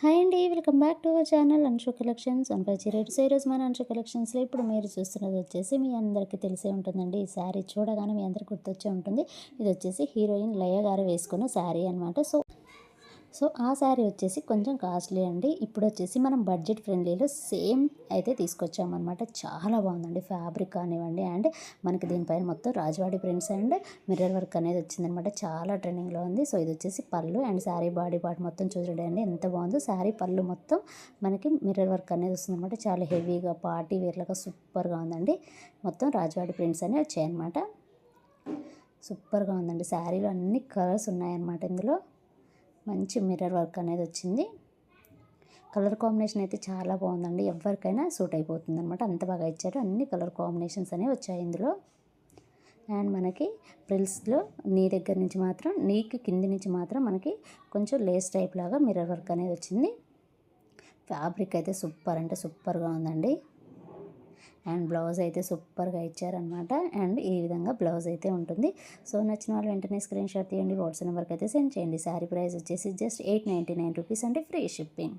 Hi అండి, welcome back to our channel Anshu collections one by rates. ఈరోజు మన అంశు కలెక్షన్స్లో ఇప్పుడు మీరు చూస్తున్నది వచ్చేసి మీ అందరికీ తెలిసే ఉంటుందండి. ఈ శారీ చూడగానే మీ అందరికి గుర్తొచ్చే ఉంటుంది. ఇది వచ్చేసి హీరోయిన్ లయ గారు వేసుకున్న శారీ అనమాట. సో ఆ శారీ వచ్చేసి కొంచెం కాస్ట్లీ అండి. ఇప్పుడు వచ్చేసి మనం బడ్జెట్ ఫ్రెండ్లీలో సేమ్ అయితే తీసుకొచ్చామన్నమాట. చాలా బాగుందండి ఫ్యాబ్రిక్ కానివ్వండి, అండ్ మనకి దీనిపైన మొత్తం Rajawadi prints and mirror work అనేది వచ్చిందనమాట. చాలా ట్రెండింగ్లో ఉంది. సో ఇది వచ్చేసి పళ్ళు అండ్ శారీ బాడీ పార్ట్ మొత్తం చూడండి ఎంత బాగుందో. శారీ పళ్ళు మొత్తం మనకి మిర్రర్ వర్క్ అనేది వస్తుందన్నమాట. చాలా హెవీగా పార్టీ వేర్లాగా సూపర్గా ఉందండి. మొత్తం రాజవాడి ప్రింట్స్ అనేవి వచ్చాయన్నమాట. సూపర్గా ఉందండి. శారీలో అన్ని కలర్స్ ఉన్నాయన్నమాట. ఇందులో మంచి మిర్రర్ వర్క్ అనేది వచ్చింది. కలర్ కాంబినేషన్ అయితే చాలా బాగుందండి. ఎవరికైనా సూట్ అయిపోతుంది అనమాట. అంత బాగా ఇచ్చారు. అన్ని కలర్ కాంబినేషన్స్ అనేవి వచ్చాయి ఇందులో. అండ్ మనకి ప్రిల్స్లో నీ దగ్గర నుంచి మాత్రం, నీకు కింది నుంచి మాత్రం మనకి కొంచెం లేస్ టైప్ లాగా మిర్రర్ వర్క్ అనేది వచ్చింది. ఫ్యాబ్రిక్ అయితే సూపర్ అంటే సూపర్గా ఉందండి. అండ్ బ్లౌజ్ అయితే సూపర్గా ఇచ్చారనమాట. అండ్ ఈ విధంగా బ్లౌజ్ అయితే ఉంటుంది. సో నచ్చిన వాళ్ళు వెంటనే స్క్రీన్ షాట్ తీయండి, వాట్సాప్ నెంబర్కి అయితే సెండ్ చేయండి. శారీ ప్రైస్ వచ్చేసి జస్ట్ 899 రూపీస్ అంటే ఫ్రీ షిప్పింగ్.